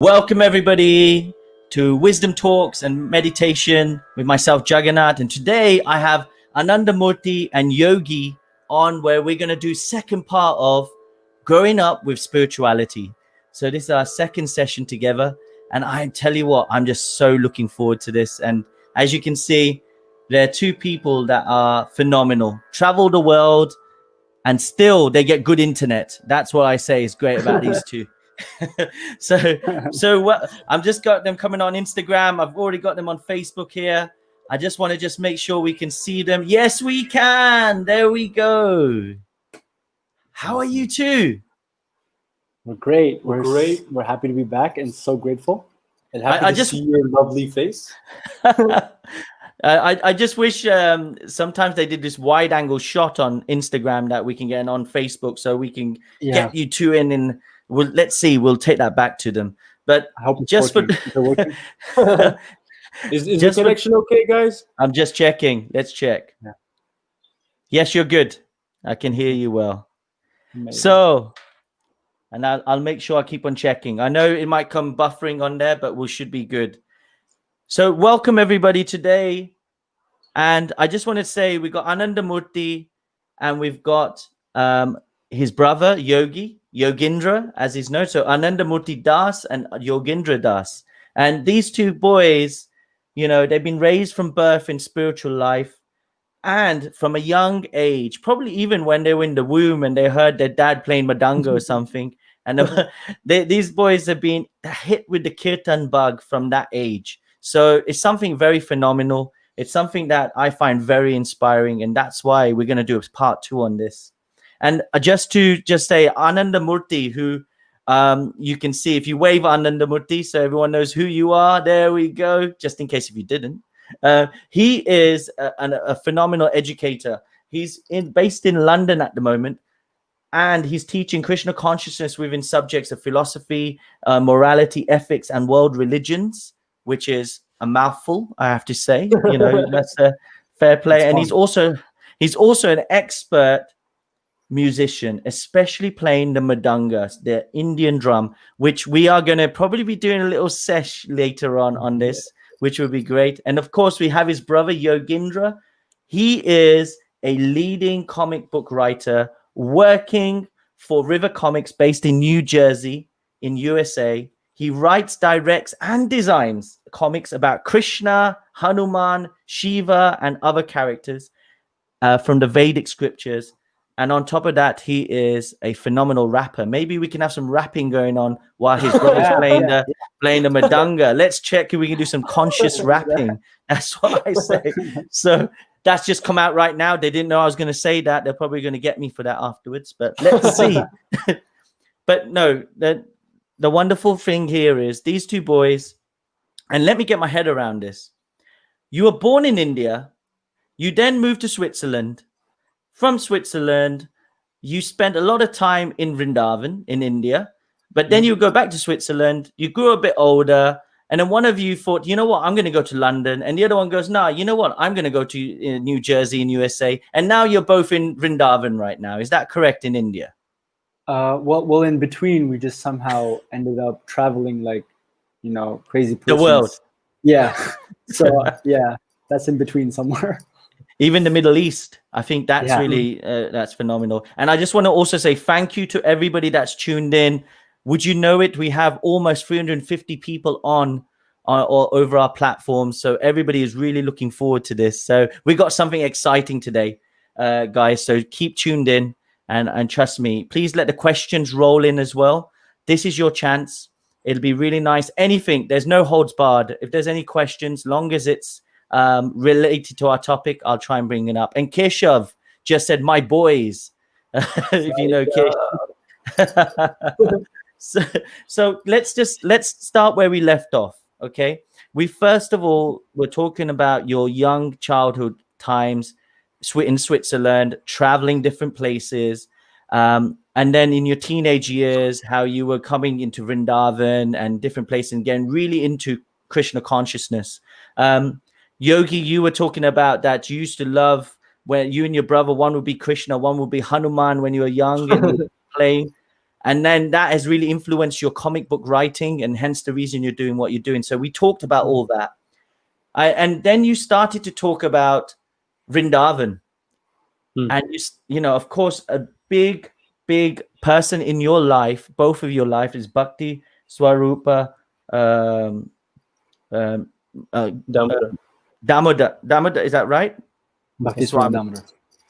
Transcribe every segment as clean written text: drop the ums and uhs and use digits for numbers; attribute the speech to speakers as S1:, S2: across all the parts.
S1: Welcome everybody to Wisdom Talks and Meditation with myself, Jagannath. And today I have Ananda Murti and Yogi on, where we're going to do second part of growing up with spirituality. So this is our second session together. And I tell you what, I'm just so looking forward to this. And as you can see, there are two people that are phenomenal, travel the world, and still they get good internet. That's what I say is great about these two. I'm just got them coming on Instagram. I've already got them on Facebook here. I just want to make sure we can see them. Yes, we can. There we go. How are you two?
S2: We're great. We're great. We're happy to be back and so grateful.
S3: And happy to see your lovely face.
S1: I just wish sometimes they did this wide angle shot on Instagram that we can get on Facebook, so we can get you two in. And let's see, we'll take that back to them. But
S2: I hope it's
S1: just
S2: working.
S3: Is the connection okay, guys?
S1: I'm just checking. Let's check.
S2: Yeah.
S1: Yes, you're good. I can hear you well.
S2: Amazing.
S1: So, and I'll make sure I keep on checking. I know it might come buffering on there, but we should be good. So welcome everybody today. And I just want to say we got Ananda Murti and we've got his brother Yogindra, as he's known. So Ananda Murti Das and Yogindra Das. And these two boys, you know, they've been raised from birth in spiritual life, and from a young age, probably even when they were in the womb and they heard their dad playing madanga or something. And these boys have been hit with the kirtan bug from that age. So it's something very phenomenal. It's something that I find very inspiring. And that's why we're going to do a part 2 on this. And just say Ananda Murti, who you can see if you wave Ananda Murti, so everyone knows who you are. There we go. Just in case if you didn't. He is a phenomenal educator. He's based in London at the moment. And he's teaching Krishna consciousness within subjects of philosophy, morality, ethics, and world religions, which is a mouthful, I have to say. You know, that's a fair play. And he's also an expert musician, especially playing the madanga, the Indian drum, which we are going to probably be doing a little sesh later on this, which would be great. And of course, we have his brother Yogindra. He is a leading comic book writer working for River Comics based in New Jersey in USA. He writes, directs, and designs comics about Krishna, Hanuman, Shiva, and other characters from the Vedic scriptures. And on top of that, he is a phenomenal rapper. Maybe we can have some rapping going on while his brother's playing the madanga. Let's check if we can do some conscious rapping. That's what I say. So that's just come out right now. They didn't know I was going to say that. They're probably going to get me for that afterwards. But let's see. But no, the wonderful thing here is these two boys, and let me get my head around this. You were born in India. You then moved to Switzerland. From Switzerland, you spent a lot of time in Vrindavan in India, but then you go back to Switzerland. You grew a bit older, and then one of you thought, you know what, I'm going to go to London. And the other one goes, no, you know what, I'm going to go to New Jersey in USA. And now you're both in Vrindavan right now. Is that correct in India?
S2: Well, in between, we just somehow ended up traveling like, you know, crazy persons.
S1: The world.
S2: Yeah. So, yeah, that's in between somewhere.
S1: Even the Middle East. I think that's really, that's phenomenal. And I just want to also say thank you to everybody that's tuned in. Would you know it? We have almost 350 people on or over our platforms. So everybody is really looking forward to this. So we got something exciting today, guys. So keep tuned in and trust me. Please let the questions roll in as well. This is your chance. It'll be really nice. Anything, there's no holds barred. If there's any questions, long as it's related to our topic, I'll try and bring it up. And Keshav just said, my boys, if you know Keshav. so let's start where we left off. Okay. We first of all, we're talking about your young childhood times in Switzerland, traveling different places. And then in your teenage years, how you were coming into Vrindavan and different places and getting really into Krishna consciousness. Yogi, you were talking about that you used to love when you and your brother, one would be Krishna, one would be Hanuman when you were young and playing. And then that has really influenced your comic book writing, and hence the reason you're doing what you're doing. So we talked about all that. And then you started to talk about Vrindavan. And you know, of course, a big person in your life, both of your life, is Bhakti Swarupa Damodar, is that right?
S2: Bhakti Swami.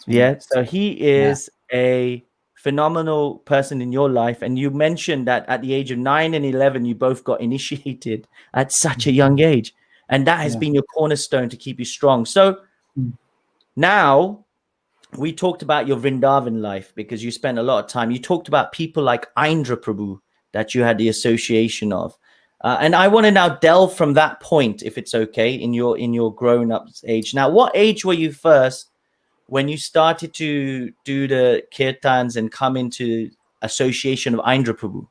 S1: Yeah. So he is a phenomenal person in your life. And you mentioned that at the age of 9 and 11, you both got initiated at such a young age. And that has been your cornerstone to keep you strong. So now we talked about your Vrindavan life because you spent a lot of time. You talked about people like Indra Prabhu that you had the association of. And I want to now delve from that point, if it's okay, in your grown-up age. Now, what age were you first when you started to do the kirtans and come into association of Indra Prabhu?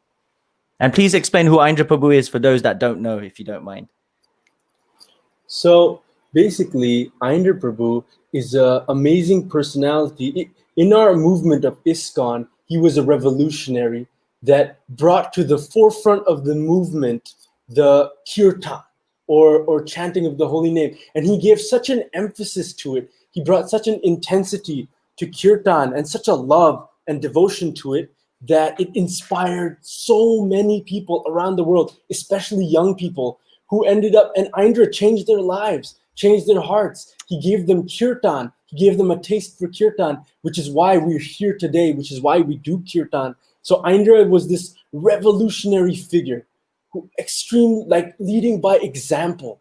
S1: And please explain who Indra Prabhu is for those that don't know, if you don't mind.
S3: So basically, Indra Prabhu is an amazing personality. In our movement of ISKCON, he was a revolutionary that brought to the forefront of the movement the kirtan, or chanting of the holy name. And he gave such an emphasis to it. He brought such an intensity to kirtan and such a love and devotion to it that it inspired so many people around the world, especially young people, who ended up, and Indra changed their lives, changed their hearts. He gave them kirtan. He gave them a taste for kirtan, which is why we're here today, which is why we do kirtan. So Indra was this revolutionary figure, who like leading by example.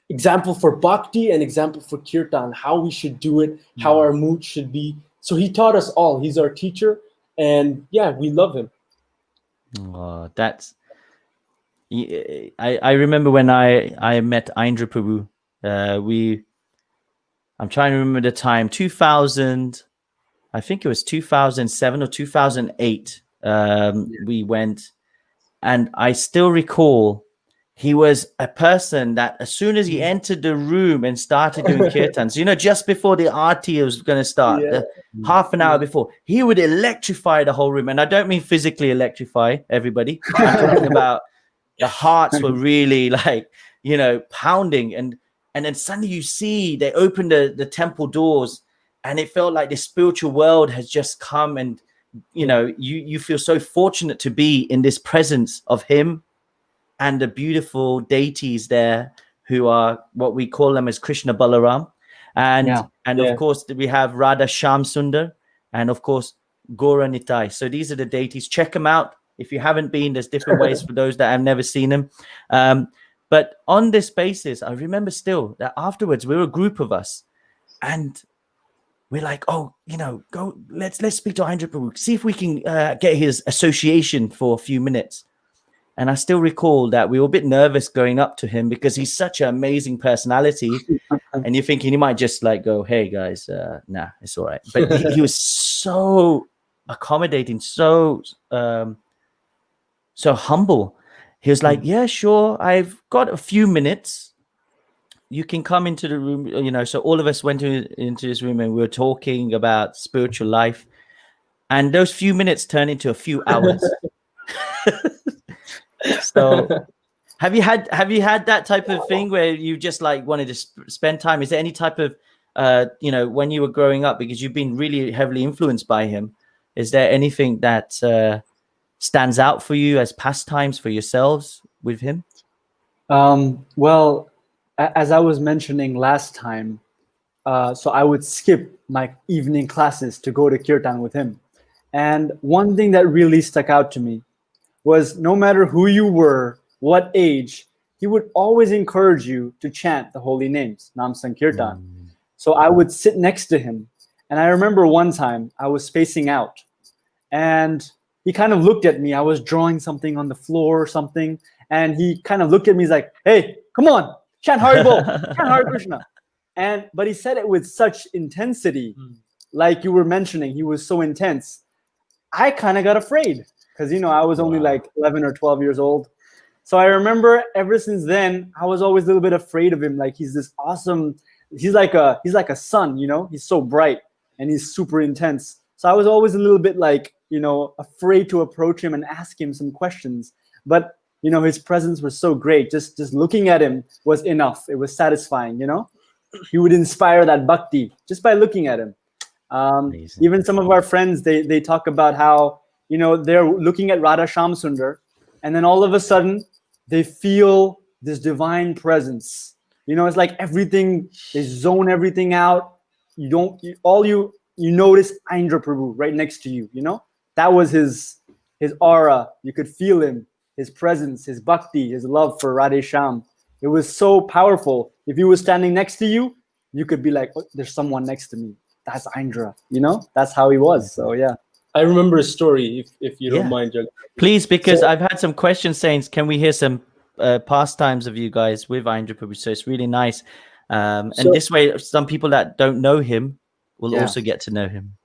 S3: Example for bhakti and example for kirtan, how we should do it, how our mood should be. So he taught us all. He's our teacher, and yeah, we love him.
S1: Oh, I remember when I met Indra Prabhu. I'm trying to remember the time. 2000, I think it was 2007 or 2008. We went, and I still recall he was a person that as soon as he entered the room and started doing kirtans, you know, just before the arti was going to start, half an hour before, he would electrify the whole room. And I don't mean physically electrify everybody. I'm talking about the hearts were really like, you know, pounding. And then suddenly you see they opened the temple doors, and it felt like the spiritual world has just come, and you know, you feel so fortunate to be in this presence of him and the beautiful deities there, who are what we call them as Krishna Balaram. And of course we have Radha Shyam Sundar, and of course Gaura Nitai. So these are the deities. Check them out if you haven't been. There's different ways for those that have never seen them. But on this basis, I remember still that afterwards we were a group of us, and we're like, oh, you know, go, let's speak to Indra Prabhu, see if we can get his association for a few minutes. And I still recall that we were a bit nervous going up to him because he's such an amazing personality. And you're thinking he might just like go, hey guys, nah, it's all right. But he was so accommodating, so humble. He was like, yeah, sure, I've got a few minutes. You can come into the room, you know. So all of us went into this room and we were talking about spiritual life. And those few minutes turned into a few hours. So have you had that type of thing where you just like wanted to spend time? Is there any type of, you know, when you were growing up, because you've been really heavily influenced by him, is there anything that stands out for you as pastimes for yourselves with him?
S2: Well, as I was mentioning last time, so I would skip my evening classes to go to kirtan with him. And one thing that really stuck out to me was no matter who you were, what age, he would always encourage you to chant the holy names, Nam Sankirtan. So I would sit next to him. And I remember one time I was spacing out, and he kind of looked at me. I was drawing something on the floor or something. And he kind of looked at me. He's like, hey, come on, chant Haribol, chant Hare Krishna. But he said it with such intensity. Like you were mentioning, he was so intense. I kind of got afraid because, you know, I was only like 11 or 12 years old. So I remember ever since then, I was always a little bit afraid of him. Like he's this awesome, he's like a sun, you know, he's so bright and he's super intense. So I was always a little bit like, afraid to approach him and ask him some questions. But, his presence was so great. Just looking at him was enough. It was satisfying, He would inspire that bhakti just by looking at him. Even some of our friends, they talk about how, they're looking at Radha Shamsundar, and then all of a sudden they feel this divine presence. It's like everything, they zone everything out. You notice Indra Prabhu right next to you, That was his aura. You could feel him, his presence, his bhakti, his love for Radhe Shyam. It was so powerful. If he was standing next to you, you could be like, oh, there's someone next to me. That's Indra, That's how he was. So, yeah.
S3: I remember a story, if you don't mind, Jagannatha.
S1: Please, because I've had some questions saying, can we hear some pastimes of you guys with Indra Prabhu? So it's really nice. And this way, some people that don't know him will also get to know him.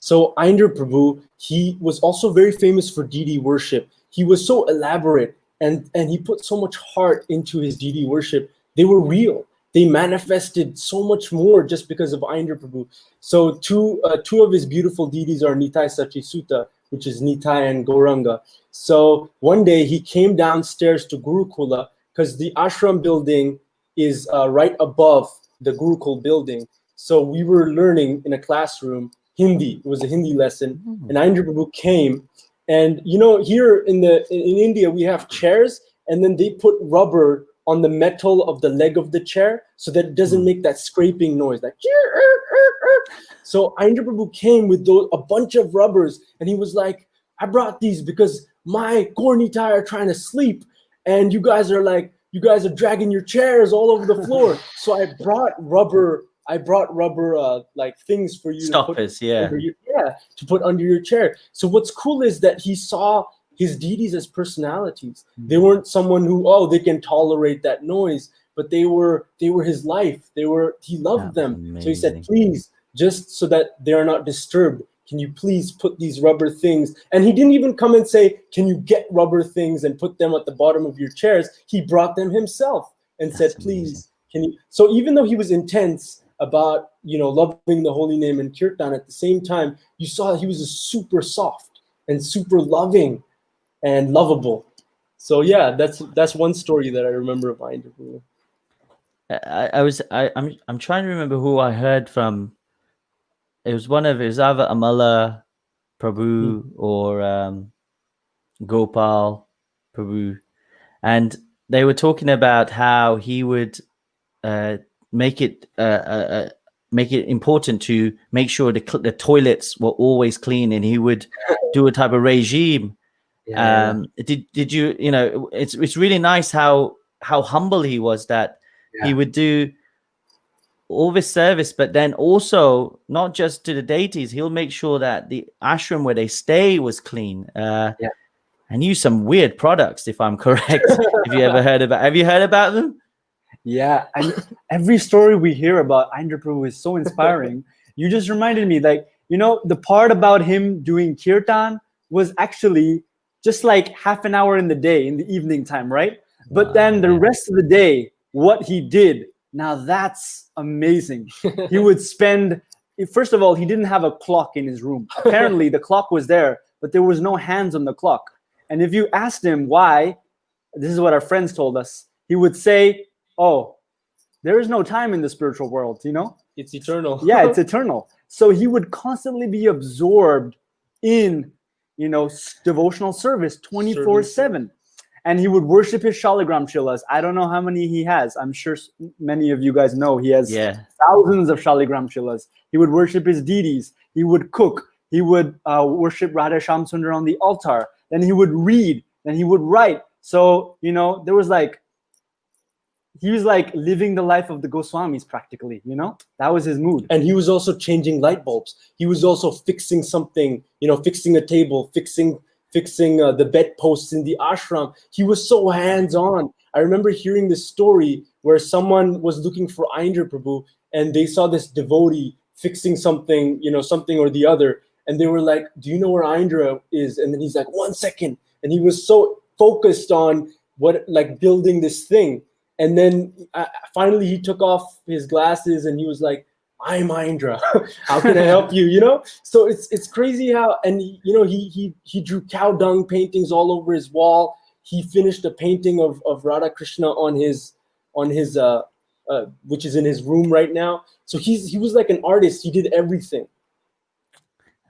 S3: So Indra Prabhu, he was also very famous for deity worship. He was so elaborate and he put so much heart into his deity worship. They were real. They manifested so much more just because of Indra Prabhu. So two of his beautiful deities are Nitai Sachisuta, which is Nitai and Gauranga. So one day he came downstairs to Gurukula because the ashram building is right above the Gurukul building. So we were learning in a classroom Hindi. It was a Hindi lesson, and Indra Prabhu came. And here in India we have chairs, and then they put rubber on the metal of the leg of the chair so that it doesn't make that scraping noise. Like, so Indra Prabhu came with a bunch of rubbers, and he was like, I brought these because my Gornitai are trying to sleep, and you guys are dragging your chairs all over the floor. So I brought rubber like things for you
S1: Stoppers,
S3: to put under your chair. So what's cool is that he saw his deities as personalities. They weren't someone who they can tolerate that noise, but they were his life. He loved them.
S1: Amazing.
S3: So he said, please, just so that they are not disturbed, can you please put these rubber things? And he didn't even come and say, can you get rubber things and put them at the bottom of your chairs? He brought them himself and said, please, can you? So even though he was intense about loving the holy name and kirtan, at the same time you saw he was a super soft and super loving and lovable. So yeah, that's one story that I remember of Indra Prabhu.
S1: I'm trying to remember who I heard from. It was either Amala Prabhu or Gopal Prabhu, and they were talking about how he would make it important to make sure the toilets were always clean, and he would do a type of regime. Did you it's really nice how humble he was, that he would do all this service, but then also not just to the deities, he'll make sure that the ashram where they stay was clean, and use some weird products, if I'm correct. Have you heard about them?
S2: Yeah, and every story we hear about Indra Prabhu is so inspiring. You just reminded me, like, the part about him doing kirtan was actually just like half an hour in the day, in the evening time, right? But then the rest of the day, what he did, now that's amazing. He would spend, first of all, he didn't have a clock in his room. Apparently the clock was there, but there was no hands on the clock. And if you asked him why, this is what our friends told us, he would say, oh, there is no time in the spiritual world,
S3: It's eternal.
S2: Yeah, it's eternal. So he would constantly be absorbed in, devotional service 24/7. And he would worship his shaligram chilas. I don't know how many he has. I'm sure many of you guys know he has thousands of shaligram chilas. He would worship his deities. He would cook. He would worship Radha Shamsundar on the altar. Then he would read. Then he would write. So, there was he was like living the life of the Goswamis practically, That was his mood.
S3: And he was also changing light bulbs. He was also fixing something, fixing a table, fixing the bedposts in the ashram. He was so hands-on. I remember hearing this story where someone was looking for Indra Prabhu, and they saw this devotee fixing something, something or the other. And they were like, do you know where Indra is? And then he's like, 1 second. And he was so focused on building this thing. And then finally he took off his glasses and he was like, I'm Indra. How can I help you? You know, so it's crazy how, and you know, he drew cow dung paintings all over his wall. He finished a painting of Radha Krishna on his which is in his room right now. So he was like an artist. He did everything.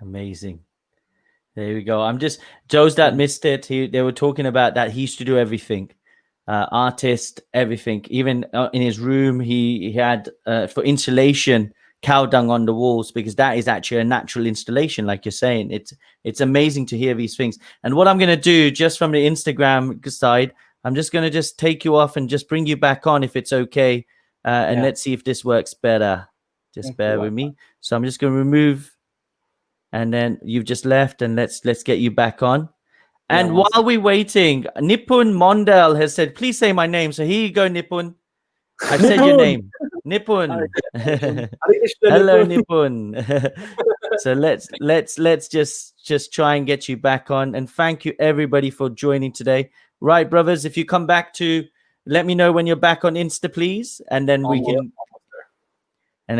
S1: Amazing. There we go. I'm just Joe's that missed it. They were talking about that. He used to do everything, artist, everything. Even in his room, he had for insulation cow dung on the walls, because that is actually a natural installation, like you're saying. It's amazing to hear these things. And what I'm going to do, just from the Instagram side, I'm just going to just take you off and just bring you back on, if it's okay. And let's see if this works better. Just bear with me. So I'm just going to remove. And then you've just left, and let's get you back on. And while we're waiting, Nipun Mondal has said, please say my name. So here you go, Nipun. I've said your name. Nipun. Hello, Nipun. So let's just try and get you back on. And thank you everybody for joining today. Right, brothers, if you come back to, let me know when you're back on Insta, please. And then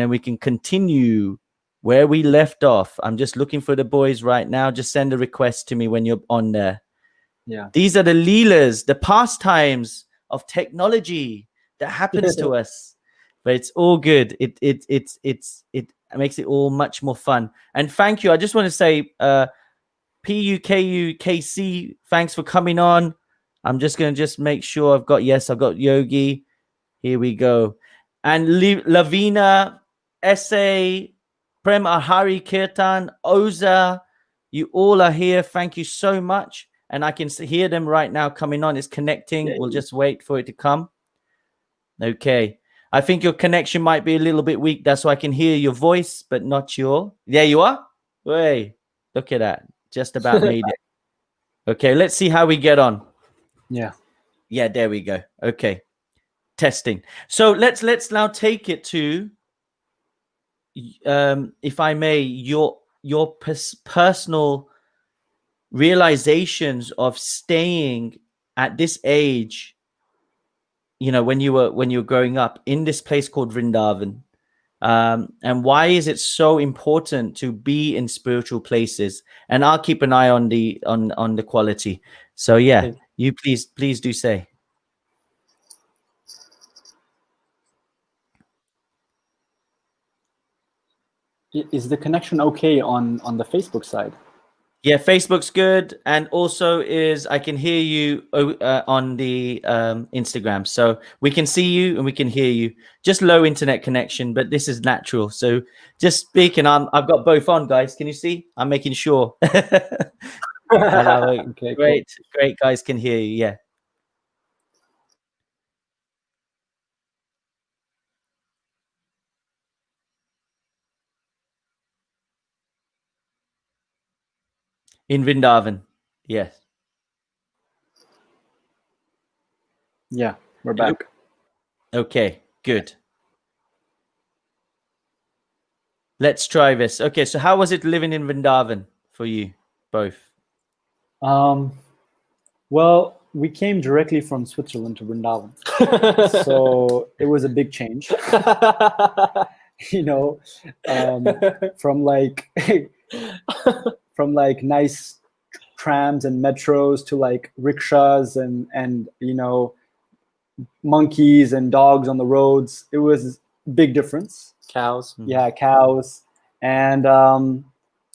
S1: we can continue where we left off. I'm just looking for the boys right now. Just send a request to me when you're on there.
S2: Yeah.
S1: These are the leelas, the pastimes of technology that happens to us. But it's all good. It makes it all much more fun. And thank you. I just want to say, PUKUKC, thanks for coming on. I'm just going to just make sure I've got Yogi. Here we go. And Lavina, SA, Prem Ahari Kirtan, Oza, you all are here. Thank you so much. And I can hear them right now coming on. It's connecting. We'll just wait for it to come. Okay. I think your connection might be a little bit weak. That's why I can hear your voice, but not your. There you are. Hey, look at that. Just about made it. Okay, let's see how we get on.
S2: Yeah.
S1: Yeah, there we go. Okay. Testing. So let's now take it to, if I may, your personal realizations of staying at this age, you know, when you were growing up in this place called Vrindavan, and why is it so important to be in spiritual places? And I'll keep an eye on the quality. So yeah, you please do say.
S2: Is the connection okay on the Facebook side?
S1: Yeah, Facebook's good, and also I can hear you on the Instagram, so we can see you and we can hear you. Just low internet connection, but this is natural. So just speak, and I've got both on, guys. Can you see? I'm making sure.
S2: Okay,
S1: great, guys can hear you. Yeah. In Vrindavan, yes.
S2: Yeah, we're back.
S1: Okay, good. Let's try this. Okay, so how was it living in Vrindavan for you both?
S2: Well, we came directly from Switzerland to Vrindavan, so it was a big change. You know, from like nice trams and metros to like rickshaws and you know, monkeys and dogs on the roads. It was a big difference.
S3: Cows.
S2: Yeah, cows. And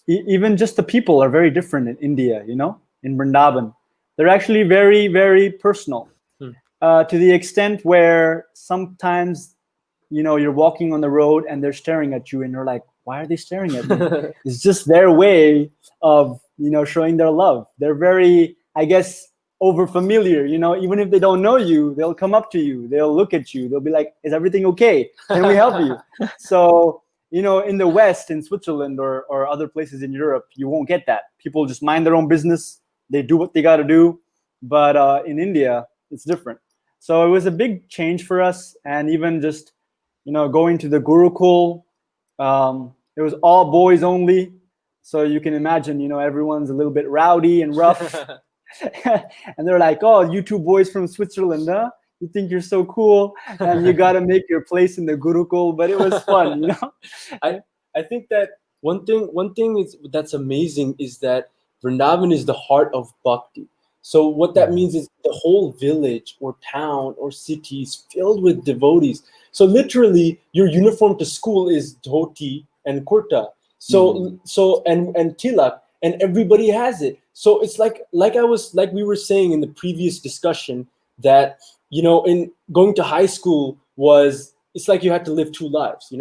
S2: even just the people are very different in India, you know, in Vrindavan. They're actually very, very personal, to the extent where sometimes, you know, you're walking on the road and they're staring at you and you're like, why are they staring at me? It's just their way of, you know, showing their love. They're very, I guess, over familiar, you know, even if they don't know you, they'll come up to you, they'll look at you, they'll be like, is everything okay? Can we help you? So, you know, in the West, in Switzerland or other places in Europe, you won't get that. People just mind their own business. They do what they got to do. But in India, it's different. So it was a big change for us. And even just, you know, going to the Gurukul, it was all boys only. So you can imagine, you know, everyone's a little bit rowdy and rough. And they're like, oh, you two boys from Switzerland, huh? You think you're so cool, and you got to make your place in the Gurukul. But it was fun, you know.
S3: I think that one thing is that's amazing is that Vrindavan is the heart of bhakti. So what that means is the whole village or town or city is filled with devotees. So literally, your uniform to school is dhoti and kurta. So and tilak, and everybody has it. So it's like we were saying in the previous discussion that in going to high school it's like you had to live two lives.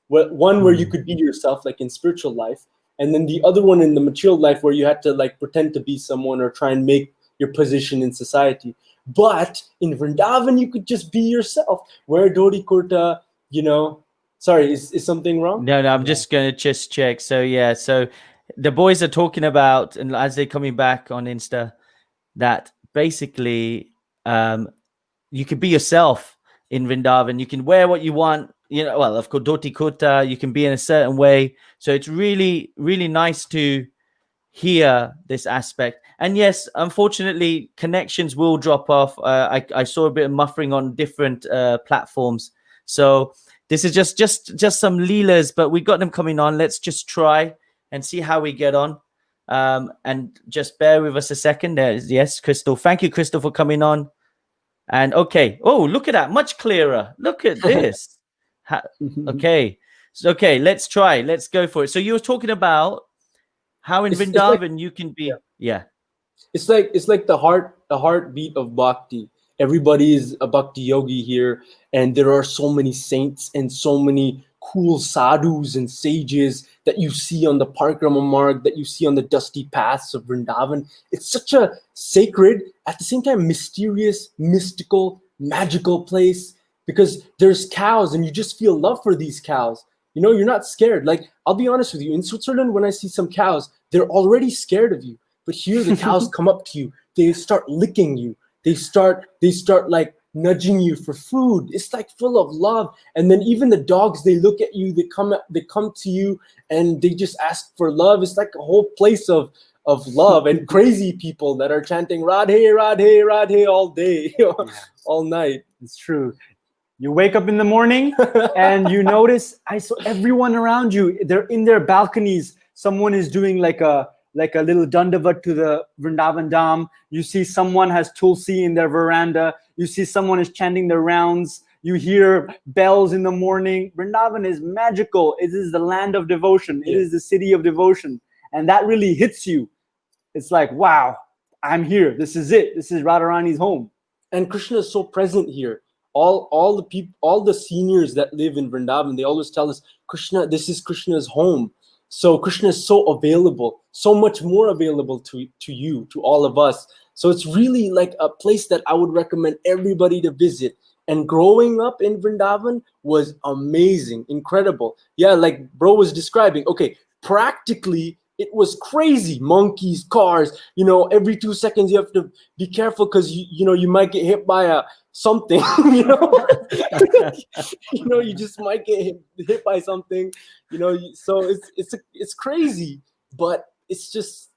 S3: One where you could be yourself, like in spiritual life, and then the other one in the material life where you had to like pretend to be someone or try and make your position in society. But in Vrindavan, you could just be yourself. Wear dhoti kurta, Sorry, is something wrong?
S1: No, I'm just going to just check. So, yeah. So the boys are talking about, and as they're coming back on Insta, that basically you could be yourself in Vrindavan. You can wear what you want. Well, of course, dhoti kurta, you can be in a certain way. So it's really, really nice to hear this aspect. And yes, unfortunately, connections will drop off. I saw a bit of muffling on different platforms. So this is just some leelas, but we got them coming on. Let's just try and see how we get on. And just bear with us a second. Yes, Crystal. Thank you, Crystal, for coming on. And okay. Oh, look at that. Much clearer. Look at this. Okay. So, okay, let's try. Let's go for it. So you were talking about how in Vrindavan you can be. Yeah.
S3: It's like the heartbeat of bhakti. Everybody is a bhakti yogi here, and there are so many saints and so many cool sadhus and sages that you see on the Parikrama Marg, that you see on the dusty paths of Vrindavan. It's such a sacred, at the same time mysterious, mystical, magical place, because there's cows and you just feel love for these cows. You're not scared. Like, I'll be honest with you, in Switzerland, when I see some cows, they're already scared of you. But here the cows come up to you, they start licking you, they start like nudging you for food. It's like full of love. And then even the dogs, they look at you, they come to you, and they just ask for love. It's like a whole place of love. And crazy people that are chanting Radhe, Radhe, Radhe all day, all night.
S2: It's true. You wake up in the morning and you notice I saw everyone around you. They're in their balconies. Someone is doing like a little dandavat to the Vrindavan Dham. You see someone has tulsi in their veranda. You see someone is chanting their rounds. You hear bells in the morning. Vrindavan is magical. It is the land of devotion. It is the city of devotion. And that really hits you. It's like, wow, I'm here. This is it. This is Radharani's home.
S3: And Krishna is so present here. All the people, all the seniors that live in Vrindavan, they always tell us, Krishna, this is Krishna's home. So Krishna is so available, so much more available to you, to all of us. So it's really like a place that I would recommend everybody to visit. And growing up in Vrindavan was amazing, incredible. Yeah, like bro was describing. Okay, practically it was crazy. Monkeys, cars, every 2 seconds you have to be careful because you might get hit by something, you just might get hit by something, so it's crazy, but it's just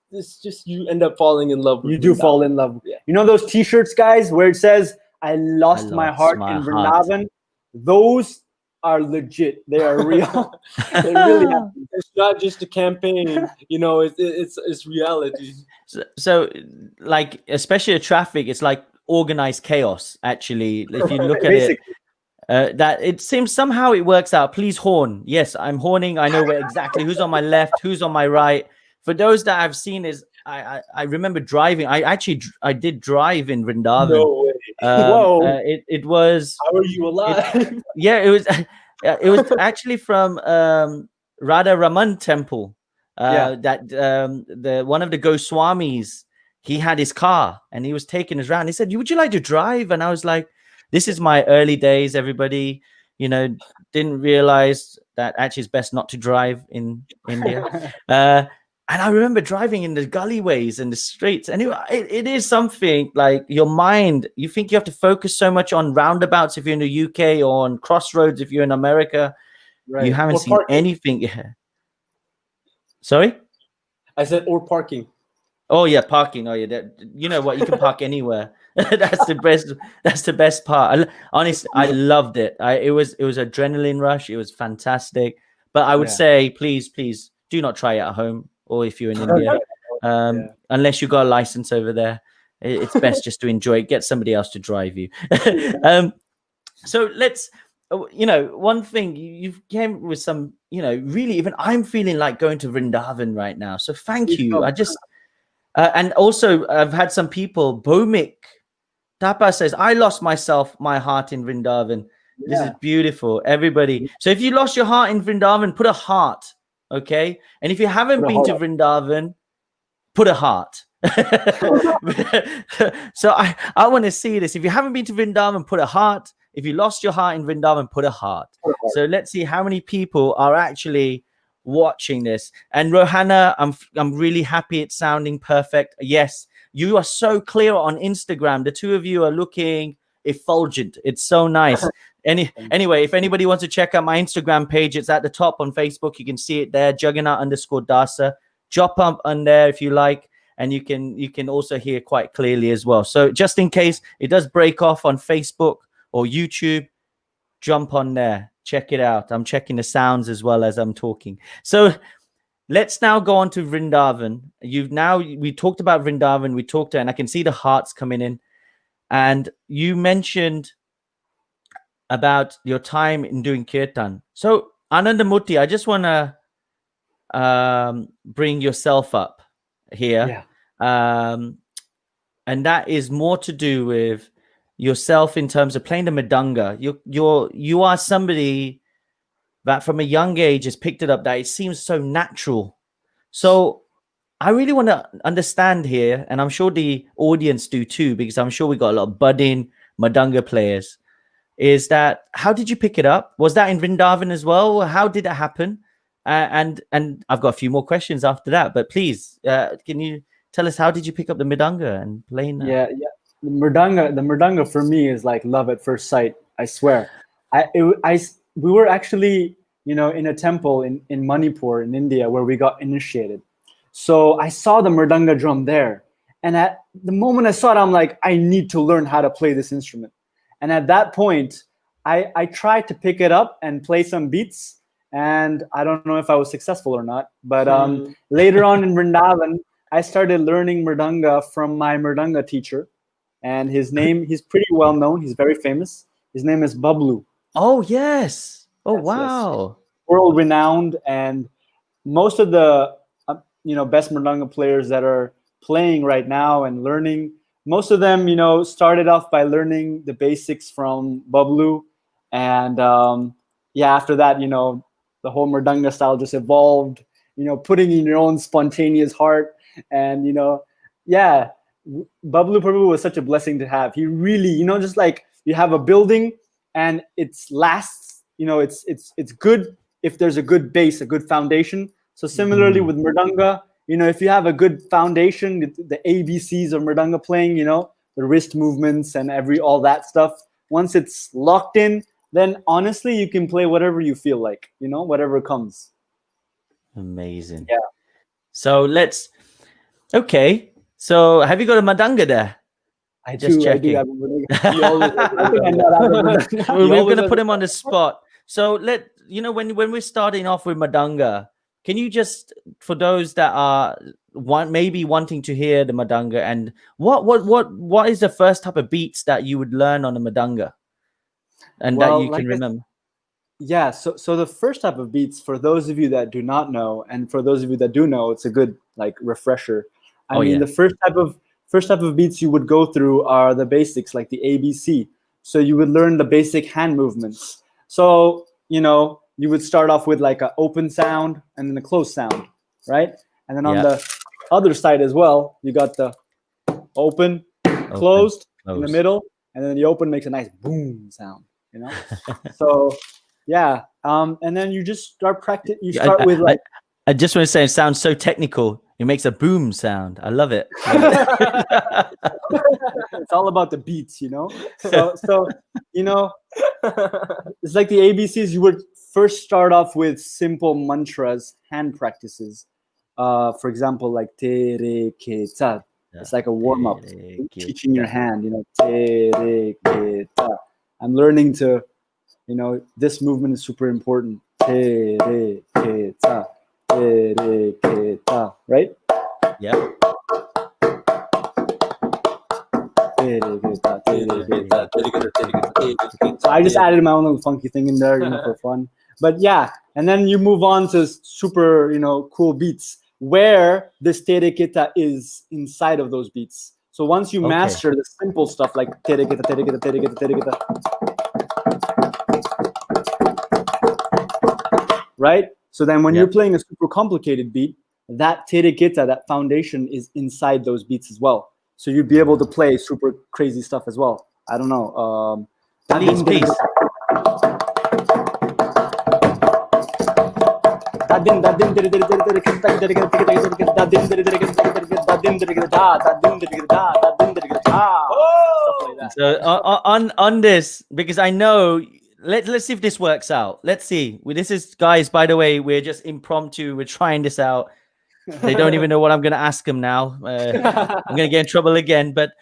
S3: you end up falling in love with
S2: you do
S3: Vrindavan.
S2: fall in love. Yeah. Those t-shirts, guys, where it says I lost my heart in Vrindavan? Those are legit. They are real. They really happen.
S3: It's not just a campaign, it's reality.
S1: So like, especially the traffic, it's like organized chaos, actually. If you look at it, that it seems somehow it works out. Please horn. Yes, I'm horning. I know where exactly who's on my left, who's on my right. For those that I've seen, I remember driving. I did drive in Vrindavan.
S3: No way.
S1: Whoa! It was.
S3: How are you alive?
S1: It was. It was actually from Radha Raman temple. That the one of the Goswamis, he had his car and he was taking us around. He said, "Would you like to drive?" And I was like, "This is my early days. Everybody, didn't realize that actually it's best not to drive in India." And I remember driving in the gullyways and the streets. And it is something like your mind. You think you have to focus so much on roundabouts if you're in the UK or on crossroads if you're in America. Right. You haven't seen anything yet. Sorry?
S3: I said, or parking.
S1: Oh, yeah, parking. Oh, yeah. You know what? You can park anywhere. That's the best. That's the best part. Honestly, I loved it. It was adrenaline rush. It was fantastic. But I would
S2: Yeah.
S1: say, please do not try it at home, or if you're in India,
S2: Yeah.
S1: unless you got a license over there. It's best just to enjoy it. Get somebody else to drive you. So let's, one thing you came with some, really, even I'm feeling like going to Vrindavan right now. So thank you. I just, and also I've had some people, Bomik Tapa says, I lost my heart in Vrindavan. This is beautiful. Everybody. So if you lost your heart in Vrindavan, put a heart. Okay. And if you haven't been to Vrindavan, put a heart. So I want to see this. If you haven't been to Vrindavan, put a heart. If you lost your heart in Vrindavan, put a heart. So let's see how many people are actually watching this. And Rohana, I'm really happy it's sounding perfect. Yes, you are so clear on Instagram. The two of you are looking effulgent. It's so nice. Anyway, if anybody wants to check out my Instagram page, it's at the top on Facebook. You can see it there, Jagannath_Dasa. Drop up on there if you like, and you can also hear quite clearly as well. So just in case it does break off on Facebook or YouTube, jump on there, check it out. I'm checking the sounds as well as I'm talking. So let's now go on to Vrindavan. We talked about Vrindavan, and I can see the hearts coming in. And you mentioned about your time in doing kirtan. So Ananda Murti, I just want to bring yourself up here. And that is more to do with yourself in terms of playing the Mridanga. You are somebody that from a young age has picked it up, that it seems so natural. So I really want to understand here, and I'm sure the audience do too, because I'm sure we got a lot of budding Mridanga players, is that how did you pick it up? Was that in Vrindavan as well? How did it happen? And I've got a few more questions after that, but please, can you tell us, how did you pick up the Mridanga and playing that?
S2: Yeah. The Mridanga for me is like love at first sight. I swear. We were actually, in a temple in Manipur in India where we got initiated. So I saw the Mridanga drum there. And at the moment I saw it, I'm like, I need to learn how to play this instrument. And at that point, I tried to pick it up and play some beats. And I don't know if I was successful or not. But later on in Vrindavan, I started learning Mridanga from my Mridanga teacher. And he's pretty well known. He's very famous. His name is Bablu.
S1: Oh, yes. Oh,
S2: Yes,
S1: wow.
S2: yes. World renowned. And most of the best Mridanga players that are playing right now and learning, most of them started off by learning the basics from Bablu, and after that the whole Mridanga style just evolved, putting in your own spontaneous heart. And Bablu Prabhu was such a blessing to have. He really, just like you have a building and it lasts, it's good if there's a good base, a good foundation. So similarly with Mridanga, if you have a good foundation, the ABCs of Mridanga playing, the wrist movements and all that stuff, once it's locked in, then honestly, you can play whatever you feel like, whatever comes.
S1: Amazing.
S2: Yeah.
S1: So okay. So have you got a Mridanga there?
S2: I
S1: Just
S2: do.
S1: checking.
S2: I do have a
S1: We're going to put him on the spot. So when we're starting off with Mridanga, can you just, for those that are maybe wanting to hear the Mridanga, and what is the first type of beats that you would learn on the Mridanga, and that you can remember?
S2: Yeah. So the first type of beats, for those of you that do not know, and for those of you that do know, it's a good refresher. I mean, the first type of beats you would go through are the basics, like the ABC. So you would learn the basic hand movements. So you would start off with like an open sound and then a closed sound, right? And then on the other side as well, you got the open, closed in the middle, and then the open makes a nice boom sound, So and then you just start practice. You start with like.
S1: I just want to say, it sounds so technical. It makes a boom sound. I love it.
S2: It's all about the beats, So it's like the ABCs. You would first start off with simple mantras, hand practices. For example, like te re ke sa, It's like a warm up,
S1: Tere
S2: teaching your
S1: kita.
S2: hand. You know, tere kita. I'm learning to, you know, this movement is super important. Tere kita, tere kita, right?
S1: Yep.
S2: Tere kita, tere kita. So I just added my own little funky thing in there, you know, for fun. But yeah, and then you move on to super, you know, cool beats where this tere kita is inside of those beats. So once you
S1: Okay.
S2: master the simple stuff like tere kita, tere kita, tere kita, tere kita, right? So then when
S1: Yeah.
S2: you're playing a super complicated beat, that tere kita, that foundation is inside those beats as well. So you'd be able to play super crazy stuff as well. I don't know.
S1: Please. So on this, because I know, let's see if this works out. Let's see. This is, guys, by the way, we're just impromptu. We're trying this out. They don't even know what I'm going to ask them now. I'm going to get in trouble again. But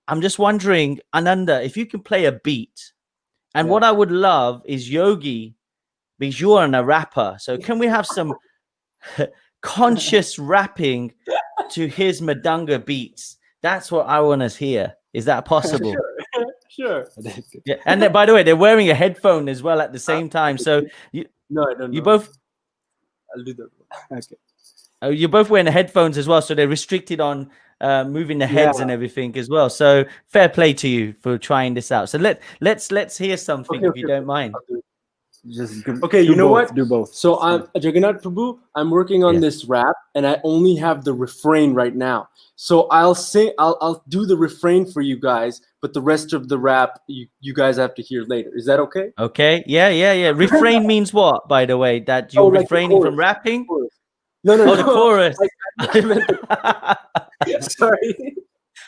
S1: I'm just wondering, Ananda, if you can play a beat. And what I would love is Yogi, because you're a rapper. So can we have some conscious rapping to his Madanga beats? That's what I want to hear. Is that possible?
S3: Sure.
S1: Yeah. And by the way, they're wearing a headphone as well at the same time. So
S3: No, I don't know.
S1: you both,
S3: I'll do that.
S2: Okay.
S1: you're both wearing the headphones as well. So they're restricted on moving the heads and everything as well. So fair play to you for trying this out. So let's hear something if you don't mind.
S2: Just
S3: Okay, you know what?
S2: Do both.
S3: So I'm Jagannath Prabhu. I'm working on this rap, and I only have the refrain right now. So I'll sing. I'll do the refrain for you guys, but the rest of the rap you guys have to hear later. Is that okay?
S1: Okay. Yeah. Refrain means what, by the way? That you're
S3: like the
S1: refraining from
S3: chorus.
S1: rapping?
S3: No.
S1: Oh, the chorus.
S3: I meant sorry.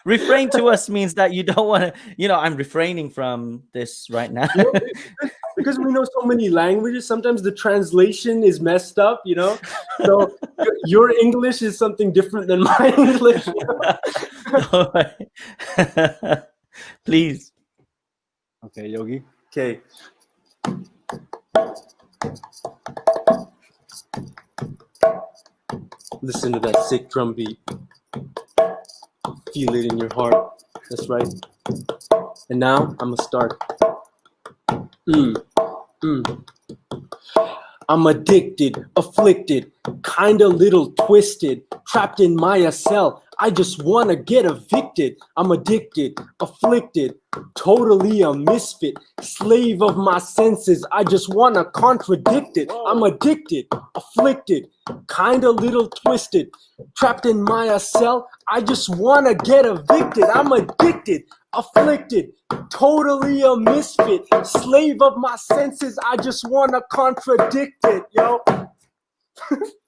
S1: Refrain to us means that you don't want to, I'm refraining from this right now.
S3: Because we know so many languages, sometimes the translation is messed up, So your English is something different than my English.
S1: All right. Please.
S2: Okay, Yogi.
S3: Okay. Listen to that sick drum beat. Feel it in your heart. That's right. And now I'm gonna start. I'm addicted, afflicted, kinda little twisted, trapped in my cell. I just wanna get evicted. I'm addicted, afflicted, totally a misfit, slave of my senses. I just wanna contradict it. I'm addicted, afflicted, kinda little twisted, trapped in my cell. I just wanna get evicted. I'm addicted, afflicted, totally a misfit, slave of my senses. I just wanna contradict it, yo.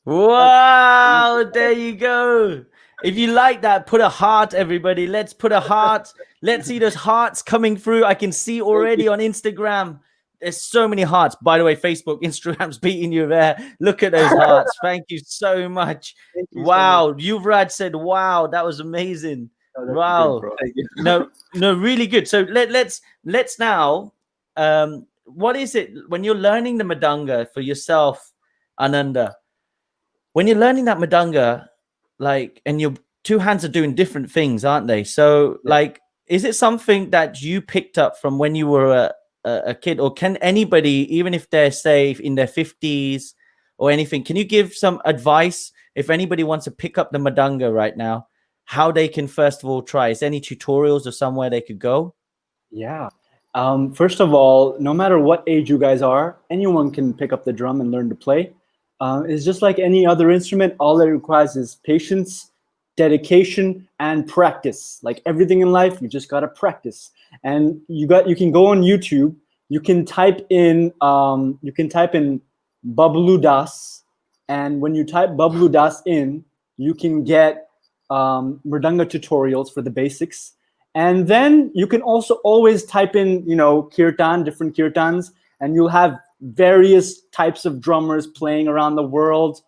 S1: Wow, there you go. If you like that, put a heart, everybody. Let's put a heart. Let's see those hearts coming through. I can see already on Instagram. There's so many hearts. By the way, Facebook, Instagram's beating you there. Look at those hearts. Thank you so much. Wow. Yuvraj said, wow, that was amazing. Wow.
S2: Good,
S1: no, really good. So let's now, what is it when you're learning the Madanga for yourself, Ananda? When you're learning that Madanga, and your two hands are doing different things, aren't they? So is it something that you picked up from when you were a kid, or can anybody, even if they're say in their 50s or anything, can you give some advice if anybody wants to pick up the Madanga right now, how they can first of all try? Is there any tutorials or somewhere they could go?
S2: Yeah. First of all, no matter what age you guys are, anyone can pick up the drum and learn to play. It's just like any other instrument. All it requires is patience, dedication, and practice. Like everything in life, you just gotta practice. And you can go on YouTube. You can type in Bablu Das, and when you type Bablu Das in, you can get Mridanga tutorials for the basics. And then you can also always type in, kirtan, different kirtans, and you'll have various types of drummers playing around the world.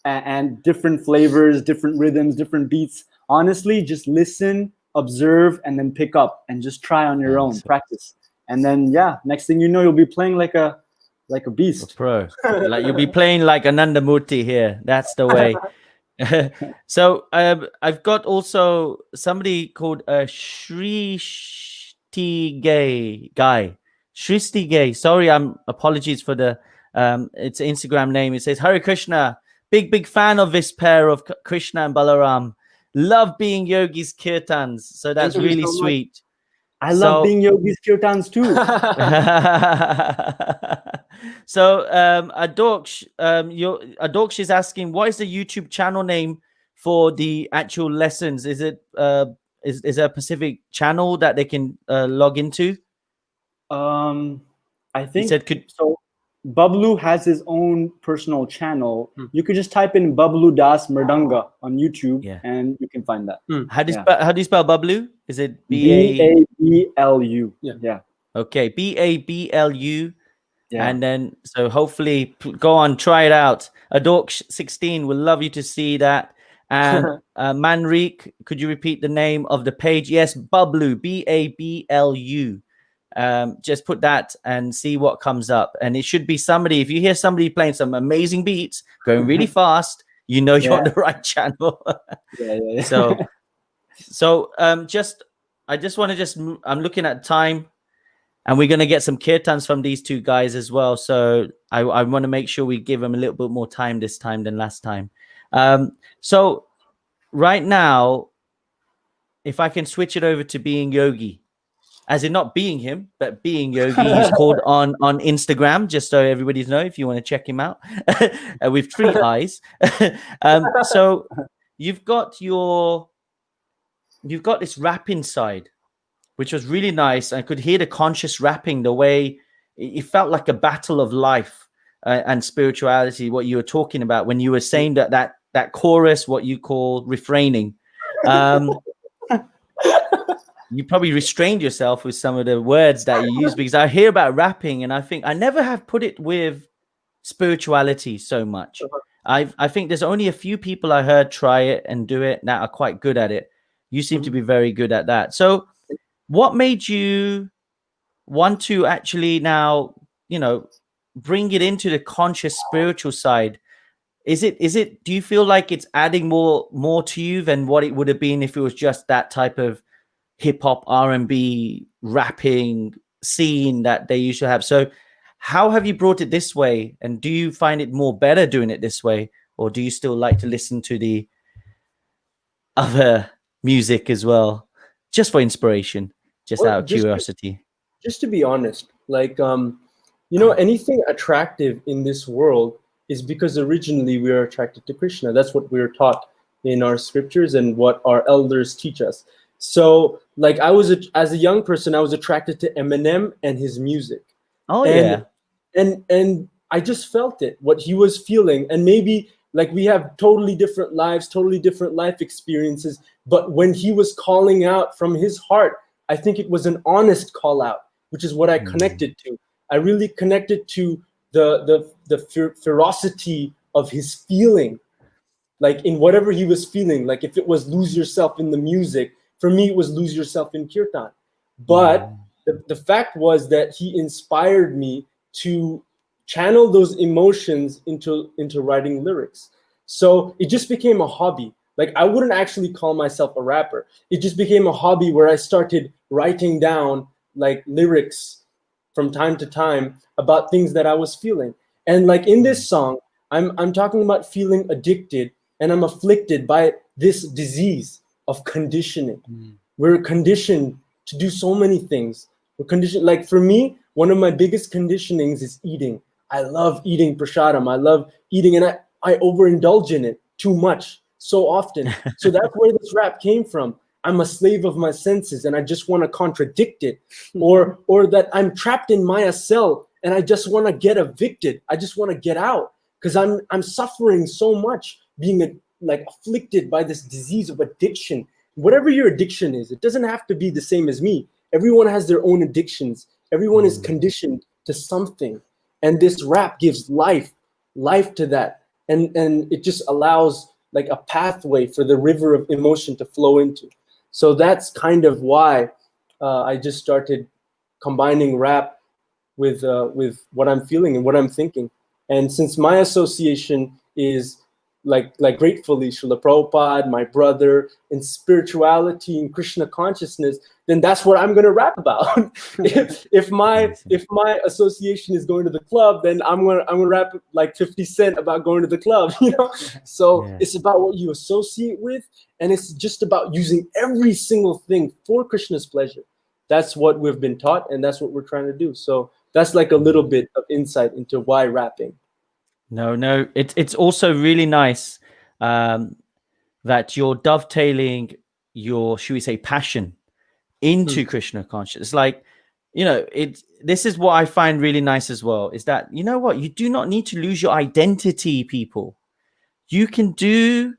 S2: and different flavors, different rhythms, different beats. Honestly, just listen, observe, and then pick up and just try on your own, practice. And then next thing you know, you'll be playing like a beast.
S1: Pro. Like you'll be playing like Ananda Murti here. That's the way. So I've got also somebody called Shrishti Gay. Shrishti Gay. Sorry, apologies for the it's Instagram name. It says Hare Krishna. Big fan of this pair of Krishna and Balaram. Love being Yogi's kirtans. So that's really sweet.
S2: I love being Yogi's kirtans too.
S1: So Adoksh is asking, what is the YouTube channel name for the actual lessons? Is it is there a specific channel that they can log into?
S2: I think
S1: said
S2: so. Bablu has his own personal channel. You could just type in Bablu Das Mridanga on YouTube, and you can find that.
S1: How do you spell Bablu? Is it
S2: B-A-B-L-U? Yeah.
S1: Okay, B-A-B-L-U. Yeah. And then, so hopefully, go on, try it out. Adork16 will love you to see that. And Manrik, could you repeat the name of the page? Yes, Bablu, B-A-B-L-U. Just put that and see what comes up. And it should be somebody, if you hear somebody playing some amazing beats, going really fast, you know you're on the right channel. So I just want to I'm looking at time, and we're going to get some kirtans from these two guys as well. So I want to make sure we give them a little bit more time this time than last time. So right now, if I can switch it over to being Yogi, as in not being him, but being Yogi, he's called on Instagram, just so everybody knows if you want to check him out with 3 eyes. So you've got this rapping side, which was really nice. I could hear the conscious rapping, the way it felt like a battle of life and spirituality, what you were talking about when you were saying that chorus, what you call refraining. You probably restrained yourself with some of the words that you use, because I hear about rapping and I think I never have put it with spirituality so much. I think there's only a few people I heard try it and do it that are quite good at it. You seem to be very good at that. So what made you want to actually now, bring it into the conscious spiritual side? Is it, do you feel like it's adding more to you than what it would have been if it was just that type of hip hop, R&B, rapping scene that they used to have? So how have you brought it this way? And do you find it more better doing it this way? Or do you still like to listen to the other music as well, just for inspiration, just out of curiosity?
S3: Just to be honest, like, anything attractive in this world is because originally we are attracted to Krishna. That's what we are taught in our scriptures and what our elders teach us. So, like, as a young person, I was attracted to Eminem and his music. And I just felt it, what he was feeling. And maybe, like, we have totally different lives, totally different life experiences. But when he was calling out from his heart, I think it was an honest call out, which is what I connected to. I really connected to the ferocity of his feeling, like in whatever he was feeling. Like if it was lose yourself in the music, for me, it was lose yourself in kirtan. But the fact was that he inspired me to channel those emotions into writing lyrics. So it just became a hobby. Like, I wouldn't actually call myself a rapper. It just became a hobby where I started writing down like lyrics from time to time about things that I was feeling. And like in this song, I'm talking about feeling addicted, and I'm afflicted by this disease of conditioning. We're conditioned to do so many things. We're conditioned. Like for me, one of my biggest conditionings is eating. I love eating prasadam. I love eating, and I overindulge in it too much so often. So that's where this rap came from. I'm a slave of my senses, and I just want to contradict it, or that I'm trapped in Maya cell and I just want to get evicted. I just want to get out because I'm suffering so much, being afflicted by this disease of addiction. Whatever your addiction is, it doesn't have to be the same as me. Everyone has their own addictions. Everyone is conditioned to something, and this rap gives life to that. and it just allows like a pathway for the river of emotion to flow into. So that's kind of why I just started combining rap with what I'm feeling and what I'm thinking. And since my association is like gratefully Srila Prabhupada, my brother, and spirituality and Krishna consciousness, then that's what I'm gonna rap about. if my association is going to the club, then I'm gonna rap like 50 Cent about going to the club, you know. So it's about what you associate with, and it's just about using every single thing for Krishna's pleasure. That's what we've been taught, and that's what we're trying to do. So that's like a little bit of insight into why rapping.
S1: No, it's also really nice that you're dovetailing your, should we say, passion into Krishna consciousness. It's like, you know, this is what I find really nice as well, is that, you know what, you do not need to lose your identity, people. You can do,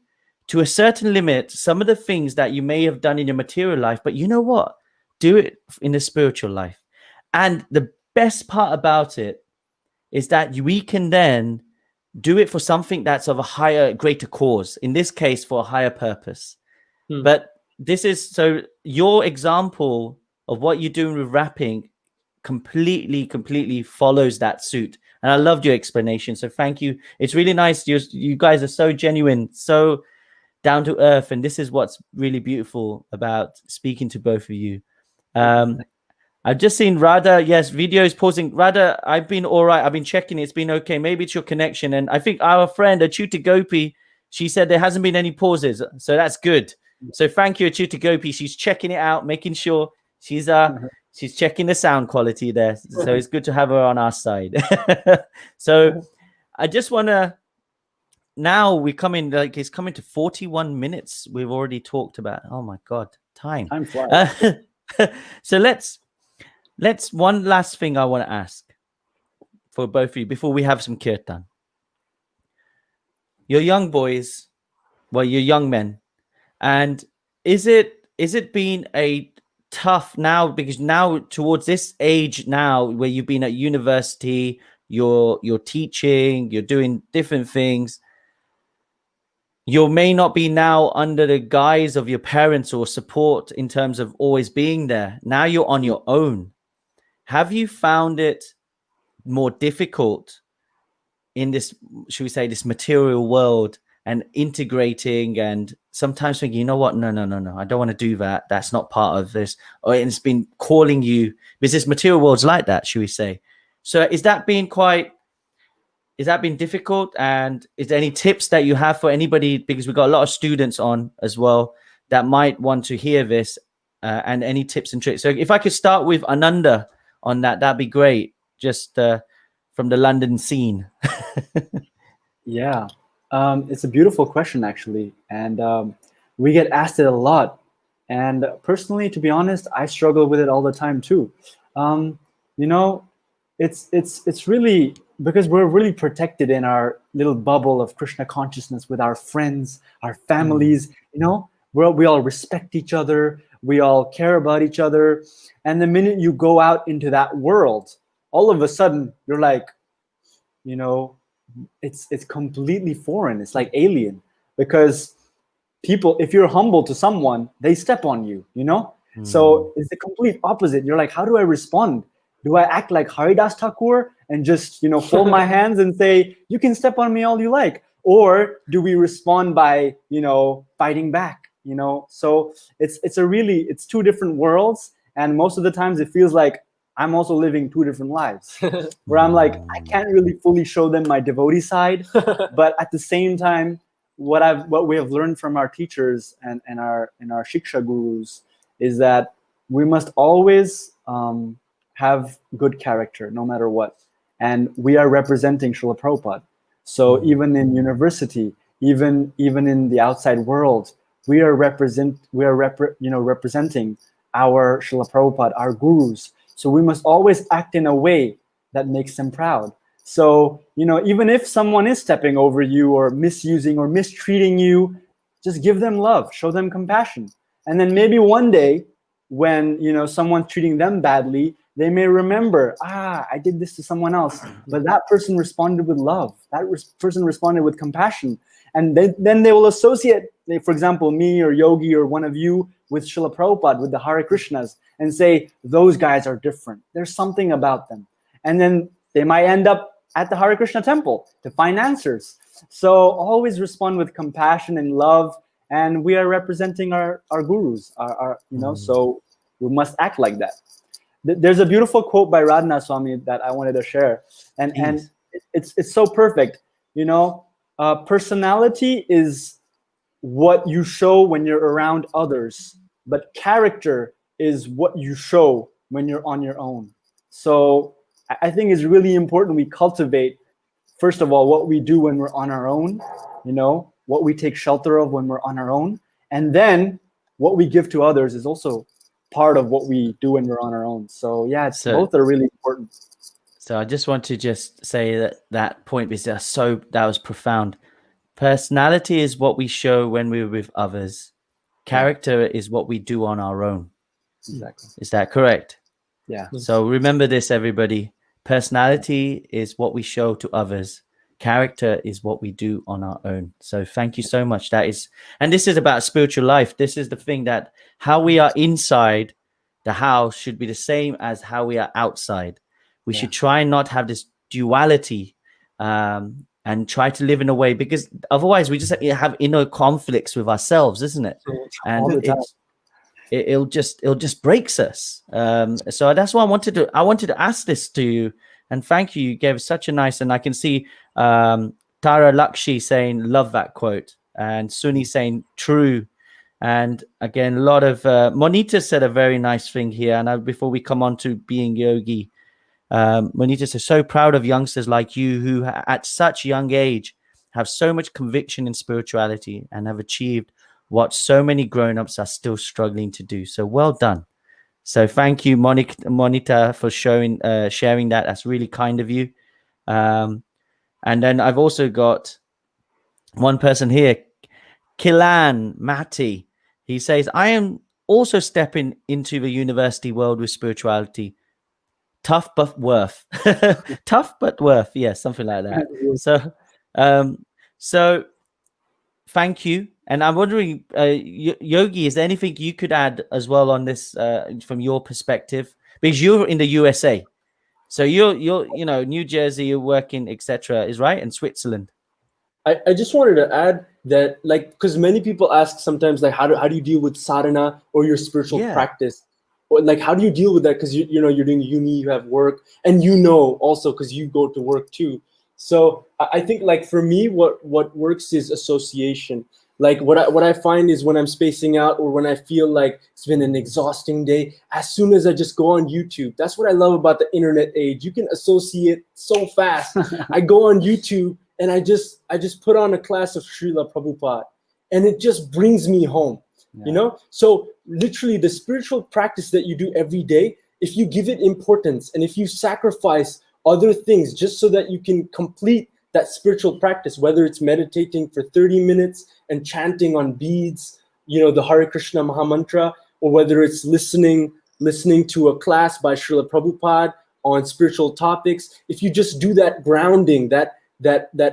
S1: to a certain limit, some of the things that you may have done in your material life, but you know what? Do it in the spiritual life. And the best part about it is that we can then do it for something that's of a higher, greater cause. In this case, for a higher purpose. But this is, so your example of what you're doing with rapping completely follows that suit. And I loved your explanation. So thank you. It's really nice. You guys are so genuine, so down to earth. And this is what's really beautiful about speaking to both of you. I've just seen Radha. Yes, video is pausing. Radha, I've been all right. I've been checking. It's been okay. Maybe it's your connection. And I think our friend Achyuta Gopi, she said there hasn't been any pauses. So that's good. So thank you, Achyuta Gopi. She's checking it out, making sure she's checking the sound quality there. So it's good to have her on our side. So I just want to, now we come in, like it's coming to 41 minutes. We've already talked about, oh my God, time flies. So let's one last thing I want to ask for both of you before we have some kirtan. You're young boys, well, you're young men, and is it been a tough now, because now towards this age now where you've been at university, you're teaching, you're doing different things, you may not be now under the guise of your parents or support in terms of always being there. Now you're on your own. Have you found it more difficult in this, should we say, this material world, and integrating and sometimes thinking, you know what, no, I don't want to do that. That's not part of this. Or it's been calling you, because this material world's like that, should we say. So is that been difficult? And is there any tips that you have for anybody, because we've got a lot of students on as well that might want to hear this, and any tips and tricks? So if I could start with Ananda on that'd be great, just from the London scene.
S2: Yeah, it's a beautiful question, actually, and we get asked it a lot. And personally, to be honest, I struggle with it all the time too. You know, it's really because we're really protected in our little bubble of Krishna consciousness with our friends, our families. You know, we all respect each other, we all care about each other, and the minute you go out into that world, all of a sudden you're like, you know, it's completely foreign. It's like alien, because people, if you're humble to someone, they step on you, you know? So it's the complete opposite. You're like, how do I respond? Do I act like Haridas Thakur and just, you know, fold my hands and say, you can step on me all you like? Or do we respond by, you know, fighting back, you know? So it's two different worlds. And most of the times it feels like I'm also living two different lives, where I'm like, I can't really fully show them my devotee side, but at the same time, what we have learned from our teachers and our Shiksha gurus is that we must always have good character no matter what. And we are representing Srila Prabhupada. So even in university, even in the outside world, we are representing our Srila Prabhupada, our gurus. So we must always act in a way that makes them proud. So, you know, even if someone is stepping over you or misusing or mistreating you, just give them love, show them compassion. And then maybe one day when, you know, someone's treating them badly, They may remember, I did this to someone else, but that person responded with love. That person responded with compassion. And then they will associate, for example, me or Yogi or one of you with Srila Prabhupada, with the Hare Krishnas, and say, those guys are different. There's something about them. And then they might end up at the Hare Krishna temple to find answers. So always respond with compassion and love. And we are representing our gurus, so we must act like that. There's a beautiful quote by Radhanath Swami that I wanted to share. And it's so perfect. Personality is what you show when you're around others, but character is what you show when you're on your own. So I think it's really important we cultivate, first of all, what we do when we're on our own, what we take shelter of when we're on our own. And then what we give to others is also part of what we do when we're on our own. So yeah, both are really important.
S1: So I just want to just say that point, because that was profound. Personality is what we show when we're with others. Character is what we do on our own.
S2: Exactly.
S1: Is that correct?
S2: Yeah.
S1: So remember this, everybody. Personality is what we show to others. Character is what we do on our own. So thank you so much. And this is about spiritual life. This is the thing, that how we are inside the house should be the same as how we are outside. We should try and not have this duality, and try to live in a way, because otherwise we just have inner conflicts with ourselves, isn't it? And it'll just breaks us. So that's why I wanted to ask this to you, and thank you. You gave such a nice, and I can see Tara Lakshi saying love that quote, and Suni saying true. And again, a lot of Monita said a very nice thing here. And before we come on to being yogi, Monita says, so proud of youngsters like you who at such young age have so much conviction in spirituality and have achieved what so many grown-ups are still struggling to do. So well done. So thank you, Monita, for sharing that. That's really kind of you. And then I've also got one person here, Kilan Mati. He says, I am also stepping into the university world with spirituality. Tough but worth. Tough but worth. Yeah, something like that. So thank you. And I'm wondering, Yogi, is there anything you could add as well on this from your perspective? Because you're in the USA. So you're New Jersey, you're working, etc. is right, in Switzerland.
S3: I just wanted to add that, because many people ask sometimes, how do you deal with sadhana or your spiritual practice? Or how do you deal with that? Because you're doing uni, you have work, and also because you go to work too. So I think for me, what works is association. What I find is when I'm spacing out, or when I feel like it's been an exhausting day, as soon as I just go on YouTube, that's what I love about the internet age. You can associate so fast. I go on YouTube and I just put on a class of Srila Prabhupada, and it just brings me home. So literally the spiritual practice that you do every day, if you give it importance and if you sacrifice other things just so that you can complete that spiritual practice, whether it's meditating for 30 minutes and chanting on beads, the Hare Krishna Mahamantra, or whether it's listening to a class by Srila Prabhupada on spiritual topics, if you just do that grounding, that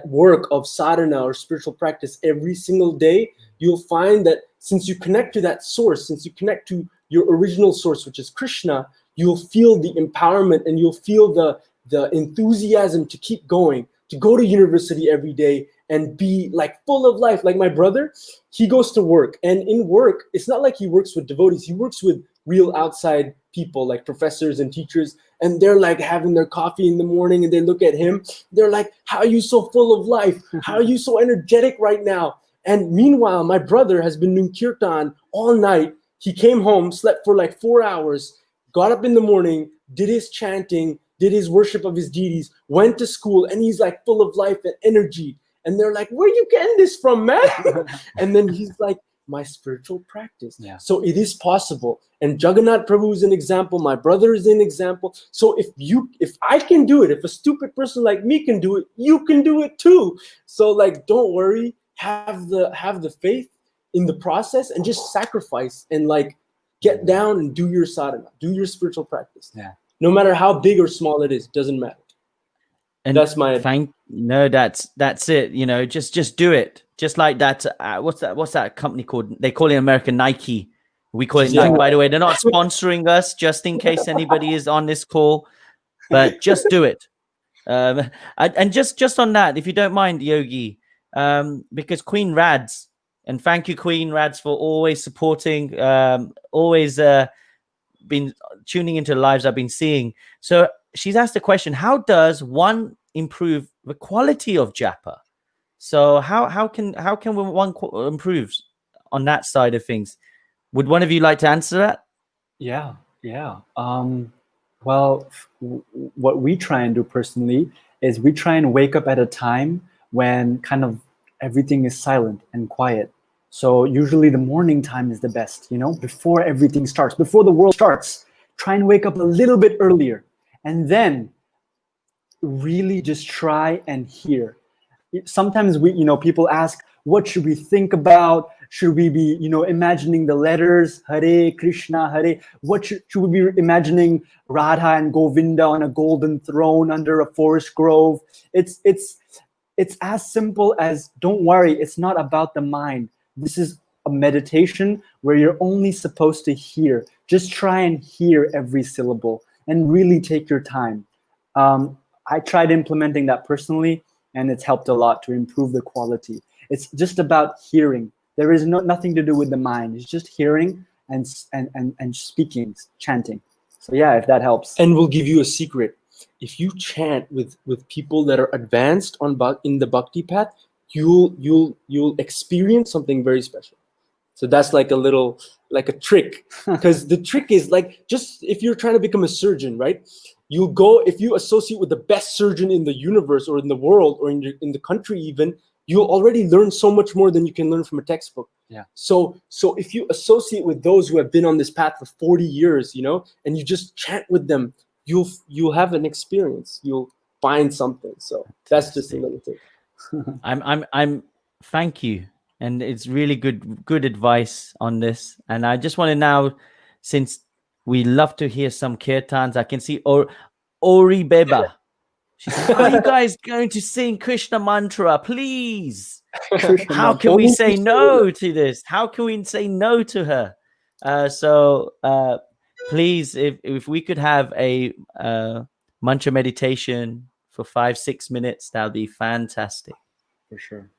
S3: work of sadhana or spiritual practice every single day, you'll find that since you connect to that source, since you connect to your original source, which is Krishna, you'll feel the empowerment and you'll feel the enthusiasm to keep going, to go to university every day and be full of life. Like my brother, he goes to work, and in work, it's not like he works with devotees. He works with real outside people, like professors and teachers, and they're having their coffee in the morning, and they look at him. They're like, how are you so full of life? How are you so energetic right now? And meanwhile, my brother has been doing kirtan all night. He came home, slept for 4 hours, got up in the morning, did his chanting, did his worship of his deities, went to school, and he's full of life and energy. And they're like, where are you getting this from, man? And then he's like, my spiritual practice. Yeah. So it is possible. And Jagannath Prabhu is an example. My brother is an example. So if I can do it, if a stupid person like me can do it, you can do it too. So don't worry. Have the faith in the process and just sacrifice and get down and do your sadhana, do your spiritual practice.
S2: Yeah.
S3: no matter how big or small it is, doesn't matter.
S1: And
S3: That's my
S1: that's it. You know, just do it. Just like that. What's that company called? They call it in America Nike. We call it Nike. By the way, they're not sponsoring us, just in case anybody is on this call. But just do it. And just on that, if you don't mind, Yogi, because Queen Rads, and thank you, Queen Rads, for always supporting, always been tuning into the lives I've been seeing. So she's asked a question: how does one improve the quality of japa? So how can one improve on that side of things? Would one of you like to answer that?
S2: Yeah. Well, what we try and do personally is we try and wake up at a time when kind of everything is silent and quiet. So usually the morning time is the best, before everything starts, before the world starts. Try and wake up a little bit earlier, and then really just try and hear. Sometimes people ask, what should we think about? Should we be, imagining the letters, Hare Krishna, Hare? What should we be imagining Radha and Govinda on a golden throne under a forest grove? It's as simple as, don't worry, it's not about the mind. This is a meditation where you're only supposed to hear. Just try and hear every syllable and really take your time. I tried implementing that personally, and it's helped a lot to improve the quality. It's just about hearing. There is nothing to do with the mind. It's just hearing and speaking, chanting. So yeah, if that helps.
S3: And we'll give you a secret. If you chant with people that are advanced in the bhakti path, you'll experience something very special. So that's like a trick. Because the trick is like, just if you're trying to become a surgeon, right? You'll go, if you associate with the best surgeon in the universe or in the world or in the country even, you'll already learn so much more than you can learn from a textbook.
S2: Yeah.
S3: So if you associate with those who have been on this path for 40 years, and you just chant with them, you'll have an experience. You'll find something. So that's just a little thing.
S1: I'm thank you. And it's really good advice on this. And I just want to now, since we love to hear some kirtans, I can see Ori Beba. She said, are you guys going to sing Krishna mantra, please? How can we say no to this? How can we say no to her? So please, if we could have a mantra meditation for 5-6 minutes, that would be fantastic.
S2: For sure.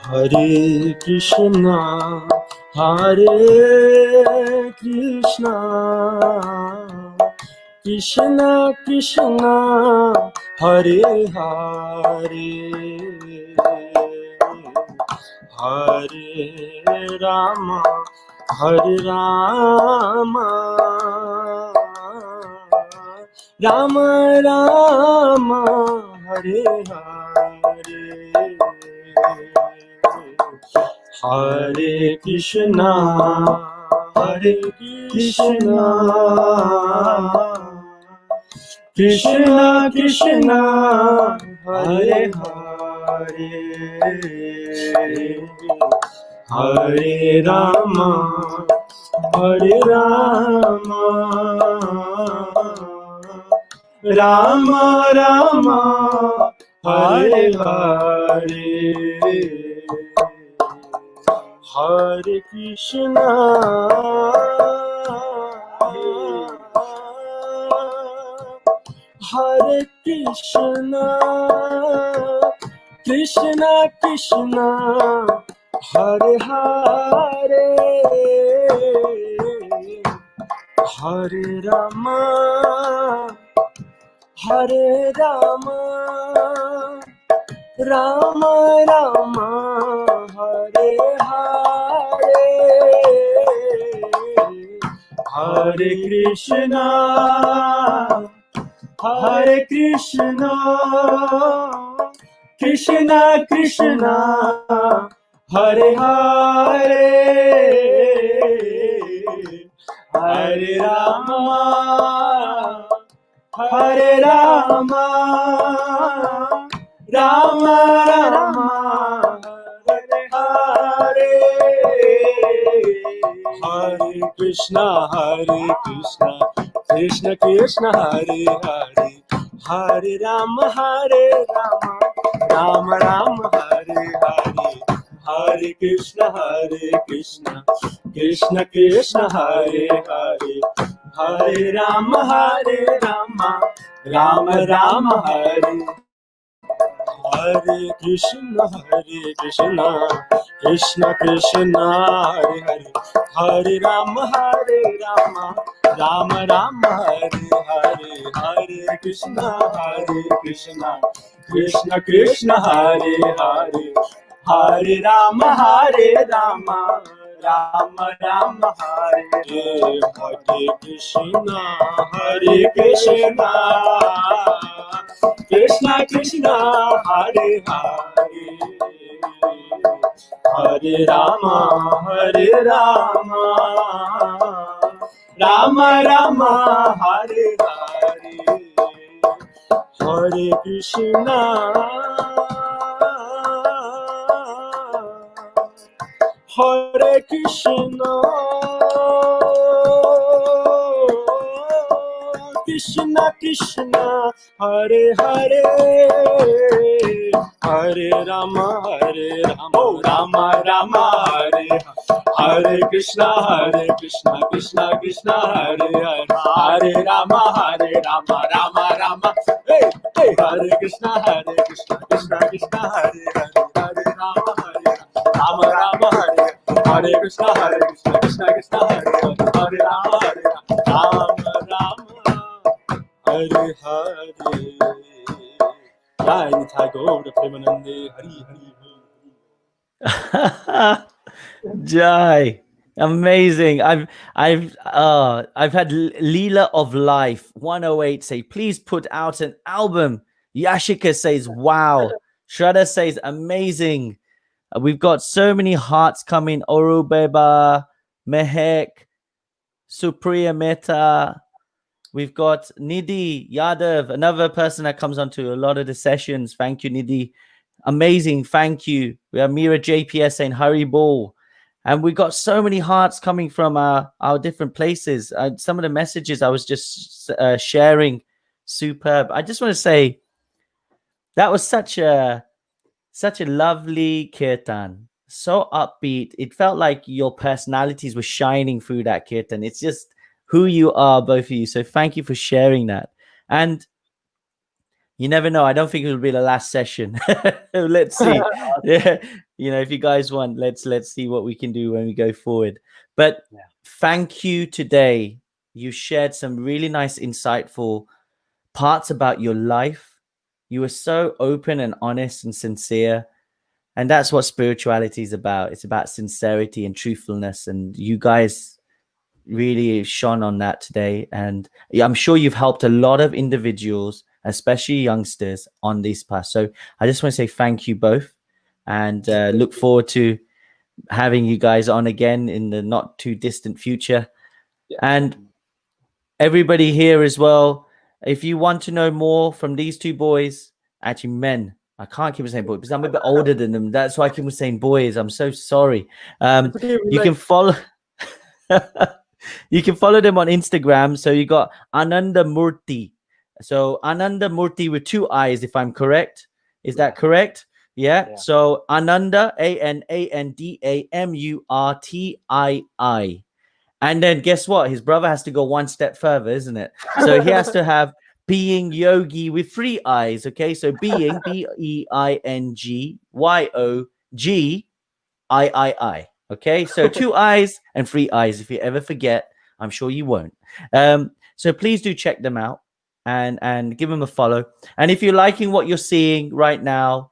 S3: Hare Krishna, Krishna Krishna, Hare Hare, Hare Rama, Rama Rama, Hare Hare, Hare Krishna, Krishna Krishna, Hare Hare, Hare Rama, Rama Rama, Hare Hare, Hare Krishna, Hare Krishna, Krishna Krishna, Hare Hare, Hare Rama, Hare Rama, Rama Rama, Hare Hare, Hare Krishna, Hare Krishna, Krishna Krishna, Hare Hare, Hare Rama, Hare Rama, Rama Rama, Hare Hare, Hare Krishna, Krishna Krishna, Hare Hare, Hare Rama, Rama Rama, Hare Hare, Hare Krishna, Krishna Krishna, Hare Hare, Hare Rama, Rama Rama, Hare Hare Krishna, Krishna Krishna, Hare Hare, Hare Rama, Rama Rama, Hare Hare, Hare Krishna, Krishna Krishna, Hare Hare, Hare Rama, Rama Rama, Hare Hare Krishna, Krishna Krishna, Hare Hare, Hare Rama, Rama Rama, Hare Hare, Hare Krishna, Hare Krishna, Krishna Krishna, Hare Hare, Hare Rama, Rama Rama, Hare Hare Krishna, Krishna Krishna, Hare Hare, Hare Rama, Rama Rama, hey, Hare Krishna, Krishna Krishna, Hare Hare, Hare Rama, Rama Rama, Hare Krishna, Krishna Krishna, Hare Hare, Hare Rama, Rama Rama, Hare Hare. Jai Nitai Gaura Premanande, Hari Hari.
S1: Jai, amazing. I've had Leela of Life 108 say, please put out an album. Yashika says, wow. Shraddha says, amazing. We've got so many hearts coming. Orubeba, Mehek, Supriya Mehta. We've got Nidhi Yadav, another person that comes onto a lot of the sessions. Thank you, Nidhi. Amazing. Thank you. We have Mira JPS saying Hari Bol. And we got so many hearts coming from our different places. Some of the messages I was just sharing, superb. I just want to say that was such a lovely kirtan. So upbeat. It felt like your personalities were shining through that kirtan. It's just who you are, both of you. So thank you for sharing that. And you never know. I don't think it will be the last session. Let's see. Yeah, if you guys want, let's see what we can do when we go forward. But thank you today. You shared some really nice, insightful parts about your life. You were so open and honest and sincere. And that's what spirituality is about. It's about sincerity and truthfulness. And you guys really shone on that today. And I'm sure you've helped a lot of individuals, especially youngsters, on this path. So I just want to say thank you both, and look forward to having you guys on again in the not too distant future. And everybody here as well, if you want to know more from these two boys, actually men, I can't keep saying boys because I'm a bit older than them. That's why I keep saying boys. I'm so sorry. You can follow you can follow them on Instagram. So you got Ananda Murti. So Ananda Murti with 2 I's, if I'm correct. Is that correct? Yeah. So Ananda, ANANDAMURTII. And then guess what? His brother has to go one step further, isn't it? So he has to have Being Yogi with 3 I's. Okay. So Being, BEINGYOGIII. Okay. So 2 I's and 3 I's. If you ever forget, I'm sure you won't. So please do check them out and give them a follow. And if you're liking what you're seeing right now,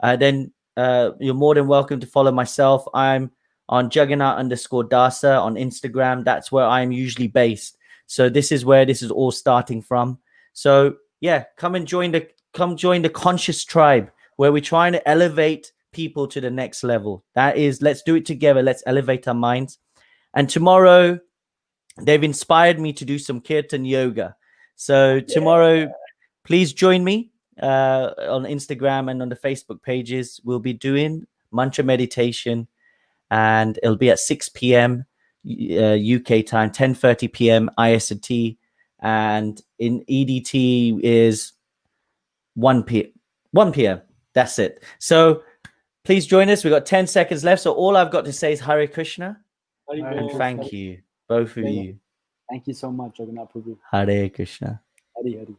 S1: then you're more than welcome to follow myself. I'm on Jagannatha_Dasa on Instagram. That's where I'm usually based. So this is where this is all starting from. So yeah, come join the conscious tribe, where we're trying to elevate people to the next level. That is, let's do it together. Let's elevate our minds. And tomorrow, they've inspired me to do some kirtan yoga. So tomorrow, please join me on Instagram and on the Facebook pages. We'll be doing mantra meditation, and it'll be at 6 p.m. UK time, 10:30 p.m. IST, and in EDT is 1 p.m. That's it. So please join us. We've got 10 seconds left. So all I've got to say is Hare Krishna and thank you, both of you.
S2: Thank you so much, Jagannath Prabhu.
S1: Hare Krishna.
S2: Hari Hari.